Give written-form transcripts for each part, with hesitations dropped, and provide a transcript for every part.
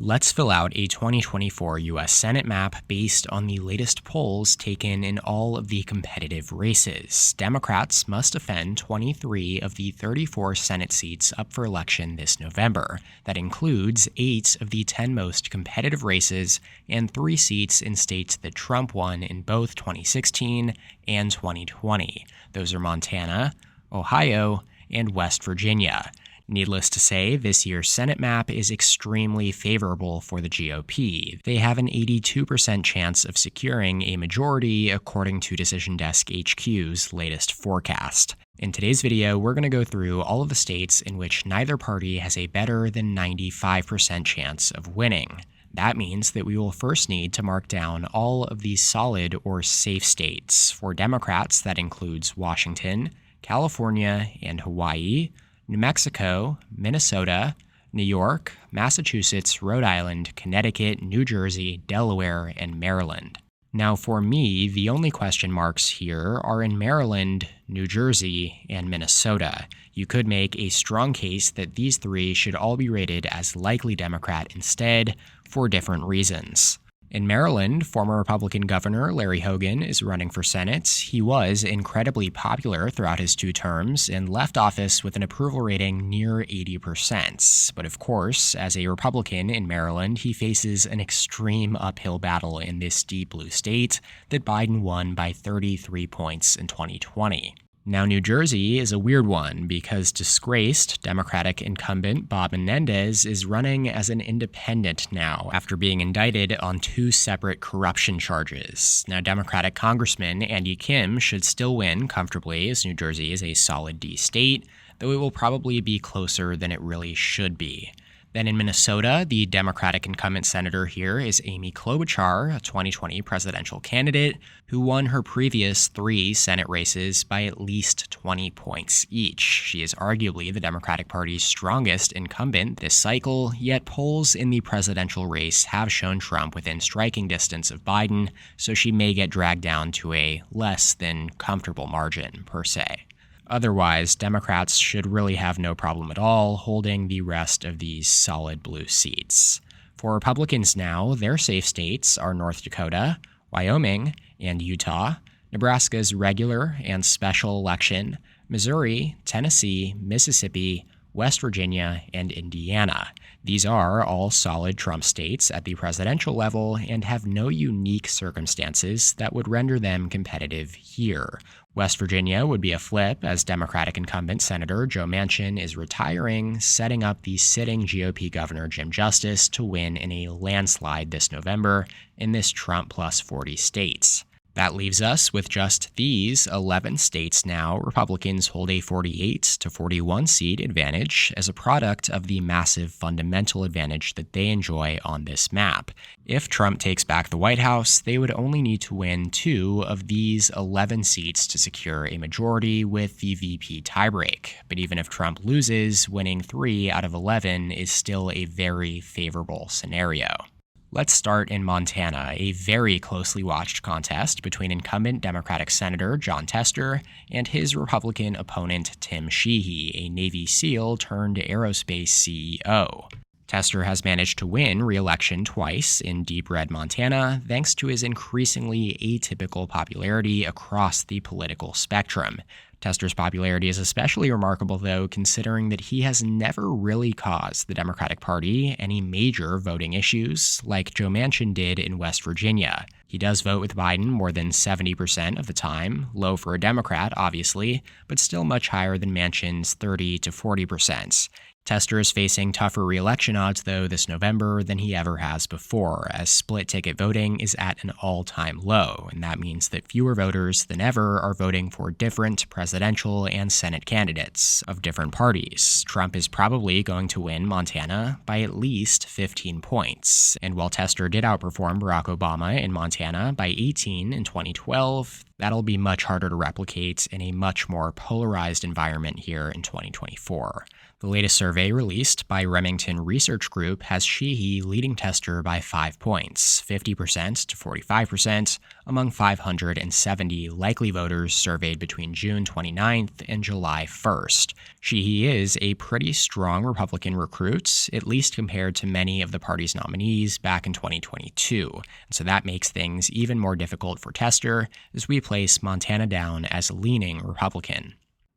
Let's fill out a 2024 U.S. Senate map based on the latest polls taken in all of the competitive races. Democrats must defend 23 of the 34 Senate seats up for election this November. That includes 8 of the 10 most competitive races and 3 seats in states that Trump won in both 2016 and 2020. Those are Montana, Ohio, and West Virginia. Needless to say, this year's Senate map is extremely favorable for the GOP. They have an 82% chance of securing a majority according to Decision Desk HQ's latest forecast. In today's video, we're going to go through all of the states in which neither party has a better than 95% chance of winning. That means that we will first need to mark down all of these solid or safe states. For Democrats, that includes Washington, California, and Hawaii, New Mexico, Minnesota, New York, Massachusetts, Rhode Island, Connecticut, New Jersey, Delaware, and Maryland. Now for me, the only question marks here are in Maryland, New Jersey, and Minnesota. You could make a strong case that these 3 should all be rated as likely Democrat instead for different reasons. In Maryland, former Republican Governor Larry Hogan is running for Senate. He was incredibly popular throughout his 2 terms and left office with an approval rating near 80%. But of course, as a Republican in Maryland, he faces an extreme uphill battle in this deep blue state that Biden won by 33 points in 2020. Now, New Jersey is a weird one because disgraced Democratic incumbent Bob Menendez is running as an independent now after being indicted on 2 separate corruption charges. Now, Democratic Congressman Andy Kim should still win comfortably as New Jersey is a solid D state, though it will probably be closer than it really should be. Then in Minnesota, the Democratic incumbent senator here is Amy Klobuchar, a 2020 presidential candidate who won her previous 3 Senate races by at least 20 points each. She is arguably the Democratic Party's strongest incumbent this cycle, yet polls in the presidential race have shown Trump within striking distance of Biden, so she may get dragged down to a less than comfortable margin, per se. Otherwise, Democrats should really have no problem at all holding the rest of these solid blue seats. For Republicans now, their safe states are North Dakota, Wyoming, and Utah, Nebraska's regular and special election, Missouri, Tennessee, Mississippi, West Virginia, and Indiana. These are all solid Trump states at the presidential level and have no unique circumstances that would render them competitive here. West Virginia would be a flip as Democratic incumbent Senator Joe Manchin is retiring, setting up the sitting GOP Governor Jim Justice to win in a landslide this November in this Trump plus 40 states. That leaves us with just these 11 states now. Republicans hold a 48 to 41 seat advantage as a product of the massive fundamental advantage that they enjoy on this map. If Trump takes back the White House, they would only need to win 2 of these 11 seats to secure a majority with the VP tiebreak. But even if Trump loses, winning 3 out of 11 is still a very favorable scenario. Let's start in Montana, a very closely watched contest between incumbent Democratic Senator Jon Tester and his Republican opponent Tim Sheehy, a Navy SEAL turned aerospace CEO. Tester has managed to win re-election twice in deep red Montana thanks to his increasingly atypical popularity across the political spectrum. Tester's popularity is especially remarkable, though, considering that he has never really caused the Democratic Party any major voting issues like Joe Manchin did in West Virginia. He does vote with Biden more than 70% of the time, low for a Democrat, obviously, but still much higher than Manchin's 30 to 40%. Tester is facing tougher re-election odds, though, this November than he ever has before, as split-ticket voting is at an all-time low, and that means that fewer voters than ever are voting for different presidential and Senate candidates of different parties. Trump is probably going to win Montana by at least 15 points, and while Tester did outperform Barack Obama in Montana by 18 in 2012, that'll be much harder to replicate in a much more polarized environment here in 2024. The latest survey released by Remington Research Group has Sheehy leading Tester by 5 points, 50% to 45%, among 570 likely voters surveyed between June 29th and July 1st. Sheehy is a pretty strong Republican recruit, at least compared to many of the party's nominees back in 2022. And so that makes things even more difficult for Tester as we place Montana down as a leaning Republican.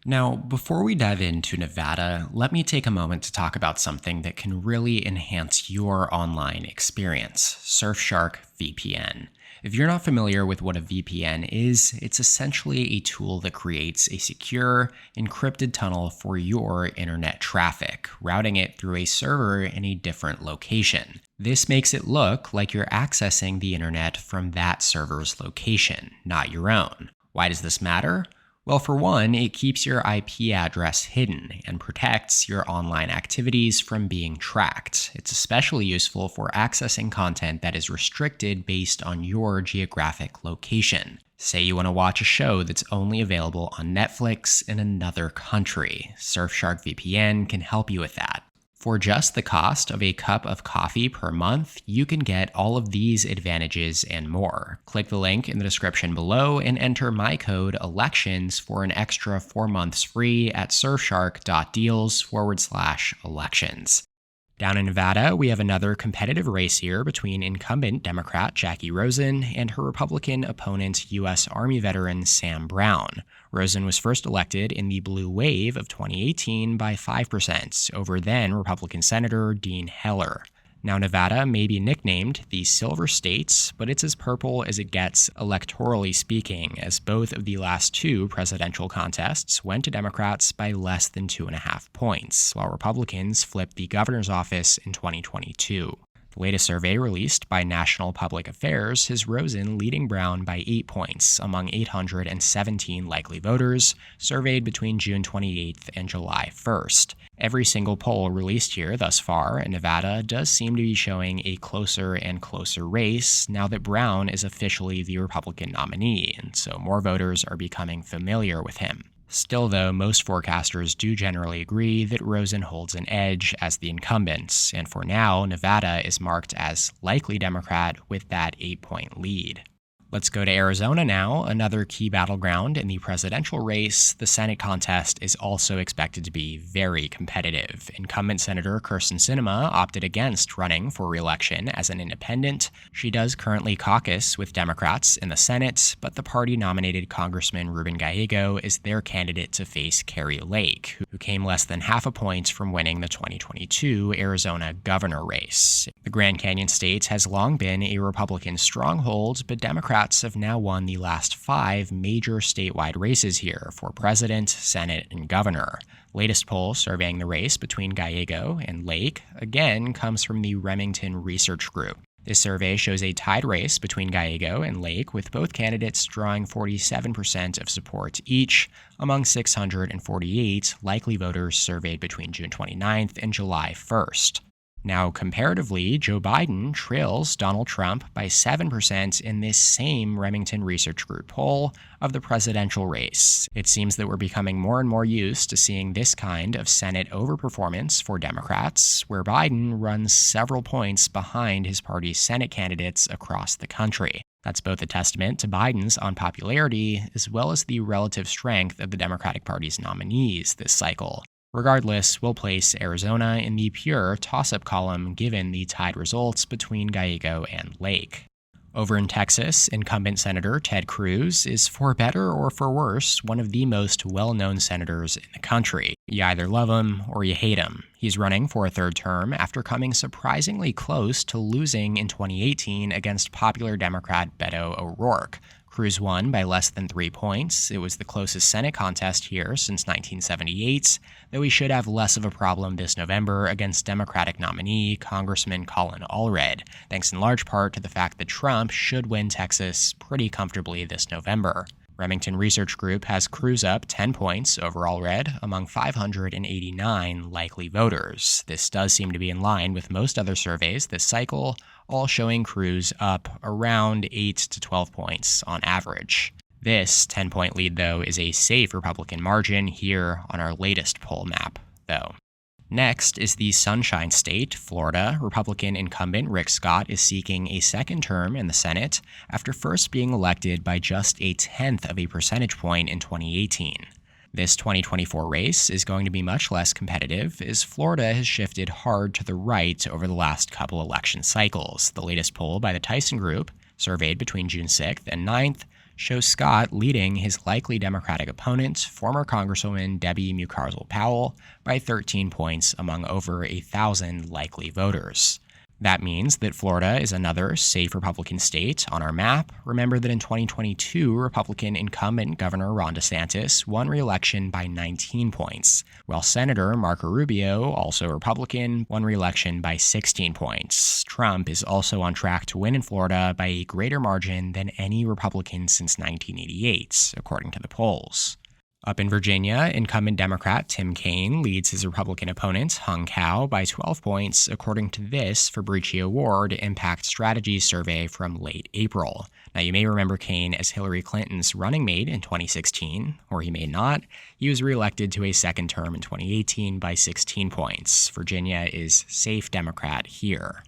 Now, before we dive into Nevada, let me take a moment to talk about something that can really enhance your online experience: Surfshark VPN. If you're not familiar with what a VPN is, it's essentially a tool that creates a secure, encrypted tunnel for your internet traffic, routing it through a server in a different location. This makes it look like you're accessing the internet from that server's location, not your own. Why does this matter? Well, for one, it keeps your IP address hidden and protects your online activities from being tracked. It's especially useful for accessing content that is restricted based on your geographic location. Say you want to watch a show that's only available on Netflix in another country. Surfshark VPN can help you with that. For just the cost of a cup of coffee per month, you can get all of these advantages and more. Click the link in the description below and enter my code ELECTIONS for an extra 4 months free at surfshark.deals/elections. Down in Nevada, we have another competitive race here between incumbent Democrat Jackie Rosen and her Republican opponent, U.S. Army veteran Sam Brown. Rosen was first elected in the blue wave of 2018 by 5% over then Republican Senator Dean Heller. Now, Nevada may be nicknamed the Silver State, but it's as purple as it gets electorally speaking, as both of the last two presidential contests went to Democrats by less than 2.5 points, while Republicans flipped the governor's office in 2022. The latest survey released by National Public Affairs has Rosen leading Brown by 8 points among 817 likely voters surveyed between June 28th and July 1st. Every single poll released here thus far in Nevada does seem to be showing a closer and closer race now that Brown is officially the Republican nominee, and so more voters are becoming familiar with him. Still, though, most forecasters do generally agree that Rosen holds an edge as the incumbent, and for now, Nevada is marked as likely Democrat with that 8-point lead. Let's go to Arizona now, another key battleground in the presidential race. The Senate contest is also expected to be very competitive. Incumbent Senator Kyrsten Sinema opted against running for re-election as an independent. She does currently caucus with Democrats in the Senate, but the party nominated Congressman Ruben Gallego as their candidate to face Kari Lake, who came less than half a point from winning the 2022 Arizona governor race. The Grand Canyon state has long been a Republican stronghold, but Democrats have now won the last 5 major statewide races here for president, senate, and governor. Latest poll surveying the race between Gallego and Lake again comes from the Remington Research Group. This survey shows a tied race between Gallego and Lake, with both candidates drawing 47% of support each among 648 likely voters surveyed between June 29th and July 1st. Now, comparatively, Joe Biden trails Donald Trump by 7% in this same Remington Research Group poll of the presidential race. It seems that we're becoming more and more used to seeing this kind of Senate overperformance for Democrats, where Biden runs several points behind his party's Senate candidates across the country. That's both a testament to Biden's unpopularity as well as the relative strength of the Democratic Party's nominees this cycle. Regardless, we'll place Arizona in the pure toss-up column given the tied results between Gallego and Lake. Over in Texas, incumbent Senator Ted Cruz is, for better or for worse, one of the most well-known senators in the country. You either love him or you hate him. He's running for a third term after coming surprisingly close to losing in 2018 against popular Democrat Beto O'Rourke. Cruz won by less than 3 points. It was the closest Senate contest here since 1978, though he should have less of a problem this November against Democratic nominee Congressman Colin Allred, thanks in large part to the fact that Trump should win Texas pretty comfortably this November. Remington Research Group has Cruz up 10 points over Allred among 589 likely voters. This does seem to be in line with most other surveys this cycle, all showing Cruz up around 8 to 12 points on average. This 10-point lead, though, is a safe Republican margin here on our latest poll map, though. Next is the Sunshine State, Florida. Republican incumbent Rick Scott is seeking a second term in the Senate after first being elected by just a tenth of a percentage point in 2018. This 2024 race is going to be much less competitive as Florida has shifted hard to the right over the last couple election cycles. The latest poll by the Tyson Group, surveyed between June 6th and 9th, shows Scott leading his likely Democratic opponent, former Congresswoman Debbie Mucarsel-Powell, by 13 points among over 1,000 likely voters. That means that Florida is another safe Republican state on our map. Remember that in 2022, Republican incumbent Governor Ron DeSantis won re-election by 19 points, while Senator Marco Rubio, also Republican, won re-election by 16 points. Trump is also on track to win in Florida by a greater margin than any Republican since 1988, according to the polls. Up in Virginia, incumbent Democrat Tim Kaine leads his Republican opponent, Hung Cao, by 12 points, according to this Fabricio Ward Impact Strategy survey from late April. Now, you may remember Kaine as Hillary Clinton's running mate in 2016, or he may not. He was reelected to a second term in 2018 by 16 points. Virginia is safe Democrat here.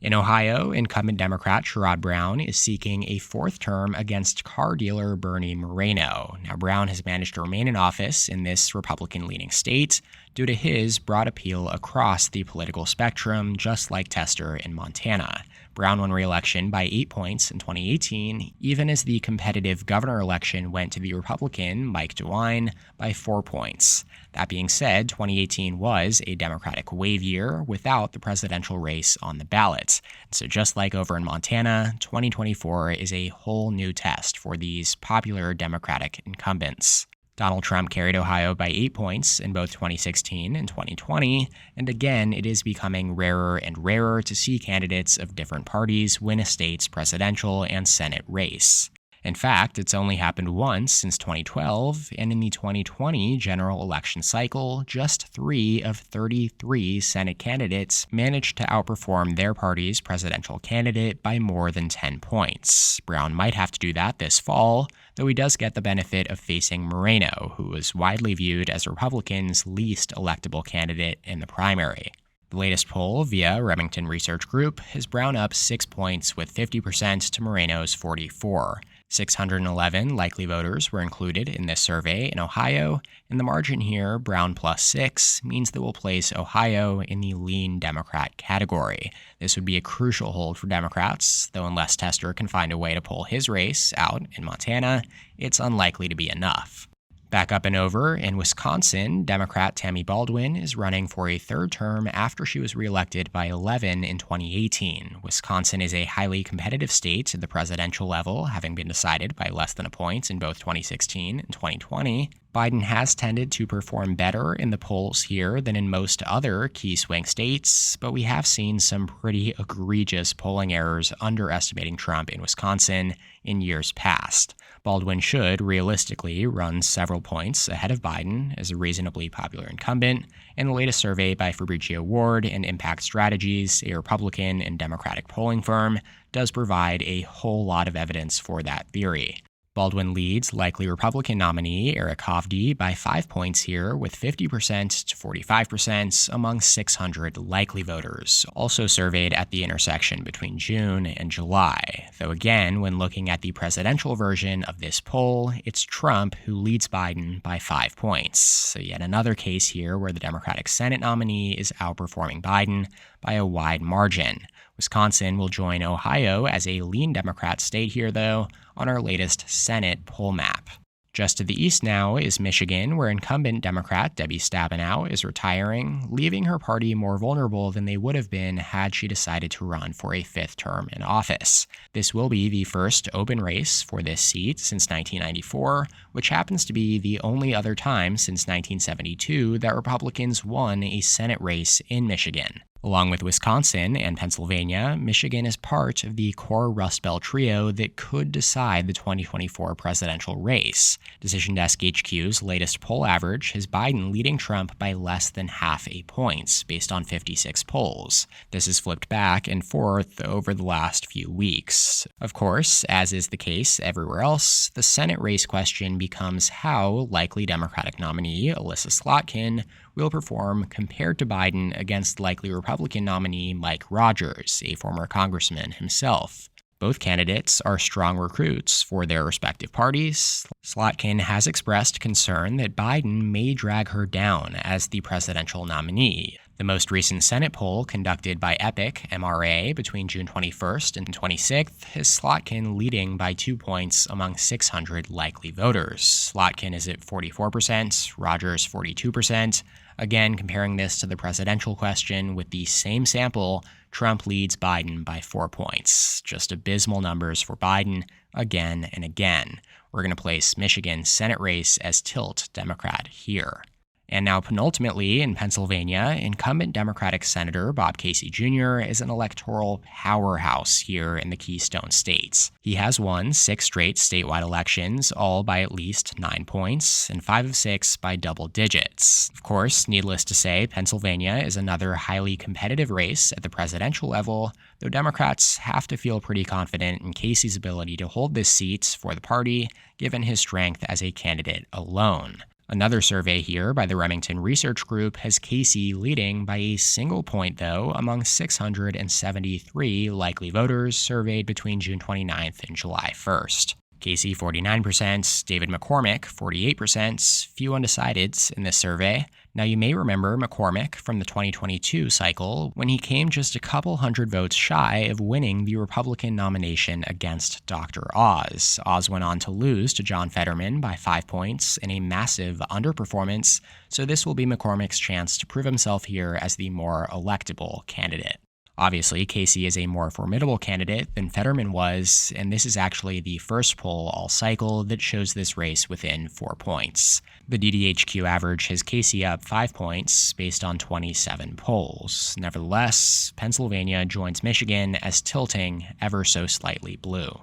In Ohio, incumbent Democrat Sherrod Brown is seeking a fourth term against car dealer Bernie Moreno. Now, Brown has managed to remain in office in this Republican-leaning state due to his broad appeal across the political spectrum, just like Tester in Montana. Brown won re-election by 8 points in 2018, even as the competitive governor election went to the Republican Mike DeWine by 4 points. That being said, 2018 was a Democratic wave year without the presidential race on the ballot. So just like over in Montana, 2024 is a whole new test for these popular Democratic incumbents. Donald Trump carried Ohio by 8 points in both 2016 and 2020, and again, it is becoming rarer and rarer to see candidates of different parties win a state's presidential and Senate race. In fact, it's only happened once since 2012, and in the 2020 general election cycle, just 3 of 33 Senate candidates managed to outperform their party's presidential candidate by more than 10 points. Brown might have to do that this fall, though he does get the benefit of facing Moreno, who was widely viewed as Republicans' least electable candidate in the primary. The latest poll via Remington Research Group has Brown up 6 points with 50% to Moreno's 44. 611 likely voters were included in this survey in Ohio, and the margin here, Brown plus 6, means that we'll place Ohio in the lean Democrat category. This would be a crucial hold for Democrats, though unless Tester can find a way to pull his race out in Montana, it's unlikely to be enough. Back up and over, in Wisconsin, Democrat Tammy Baldwin is running for a third term after she was reelected by 11 in 2018. Wisconsin is a highly competitive state at the presidential level, having been decided by less than a point in both 2016 and 2020. Biden has tended to perform better in the polls here than in most other key swing states, but we have seen some pretty egregious polling errors underestimating Trump in Wisconsin in years past. Baldwin should realistically run several points ahead of Biden as a reasonably popular incumbent, and the latest survey by Fabricio Ward and Impact Strategies, a Republican and Democratic polling firm, does provide a whole lot of evidence for that theory. Baldwin leads likely Republican nominee Eric Hovde by 5 points here, with 50% to 45% among 600 likely voters, also surveyed at the intersection between June and July. Though again, when looking at the presidential version of this poll, it's Trump who leads Biden by 5 points. So yet another case here where the Democratic Senate nominee is outperforming Biden by a wide margin. Wisconsin will join Ohio as a lean Democrat state here, though, on our latest Senate poll map. Just to the east now is Michigan, where incumbent Democrat Debbie Stabenow is retiring, leaving her party more vulnerable than they would have been had she decided to run for a fifth term in office. This will be the first open race for this seat since 1994, which happens to be the only other time since 1972 that Republicans won a Senate race in Michigan. Along with Wisconsin and Pennsylvania, Michigan is part of the core Rust Belt trio that could decide the 2024 presidential race. Decision Desk HQ's latest poll average has Biden leading Trump by less than half a point, based on 56 polls. This has flipped back and forth over the last few weeks. Of course, as is the case everywhere else, the Senate race question becomes how likely Democratic nominee Alyssa Slotkin will perform compared to Biden against likely Republican nominee Mike Rogers, a former congressman himself. Both candidates are strong recruits for their respective parties. Slotkin has expressed concern that Biden may drag her down as the presidential nominee. The most recent Senate poll conducted by Epic MRA between June 21st and 26th has Slotkin leading by 2 points among 600 likely voters. Slotkin is at 44%, Rogers 42%. Again, comparing this to the presidential question with the same sample, Trump leads Biden by 4 points. Just abysmal numbers for Biden again and again. We're going to place Michigan's Senate race as tilt Democrat here. And now penultimately, in Pennsylvania, incumbent Democratic Senator Bob Casey Jr. is an electoral powerhouse here in the Keystone states. He has won 6 straight statewide elections, all by at least 9 points, and 5 of 6 by double digits. Of course, needless to say, Pennsylvania is another highly competitive race at the presidential level, though Democrats have to feel pretty confident in Casey's ability to hold this seat for the party, given his strength as a candidate alone. Another survey here by the Remington Research Group has Casey leading by a single point, though, among 673 likely voters surveyed between June 29th and July 1st. Casey 49%, David McCormick 48%, few undecideds in this survey. Now you may remember McCormick from the 2022 cycle when he came just a couple hundred votes shy of winning the Republican nomination against Dr. Oz. Oz went on to lose to John Fetterman by 5 points in a massive underperformance, so this will be McCormick's chance to prove himself here as the more electable candidate. Obviously, Casey is a more formidable candidate than Fetterman was, and this is actually the first poll all cycle that shows this race within 4 points. The DDHQ average has Casey up 5 points based on 27 polls. Nevertheless, Pennsylvania joins Michigan as tilting ever so slightly blue.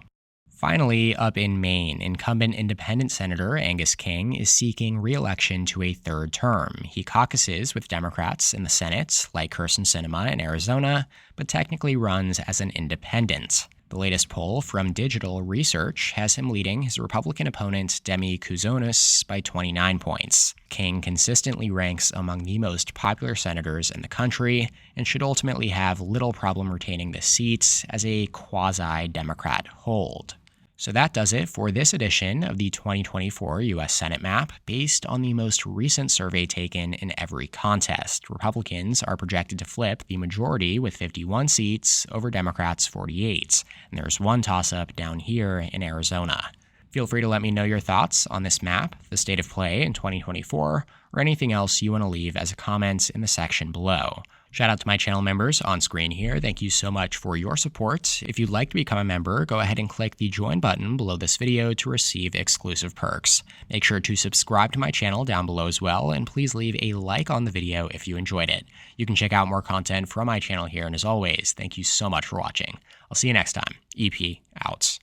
Finally, up in Maine, incumbent independent Senator Angus King is seeking re-election to a third term. He caucuses with Democrats in the Senate, like Kyrsten Sinema in Arizona, but technically runs as an independent. The latest poll from Digital Research has him leading his Republican opponent Demi Kouzonis by 29 points. King consistently ranks among the most popular senators in the country and should ultimately have little problem retaining this seat as a quasi-Democrat hold. So that does it for this edition of the 2024 U.S. Senate map based on the most recent survey taken in every contest. Republicans are projected to flip the majority with 51 seats over Democrats' 48. And there's one toss-up down here in Arizona. Feel free to let me know your thoughts on this map, the state of play in 2024, or anything else you want to leave as a comment in the section below. Shout out to my channel members on screen here. Thank you so much for your support. If you'd like to become a member, go ahead and click the join button below this video to receive exclusive perks. Make sure to subscribe to my channel down below as well, and please leave a like on the video if you enjoyed it. You can check out more content from my channel here, and as always, thank you so much for watching. I'll see you next time. EP out.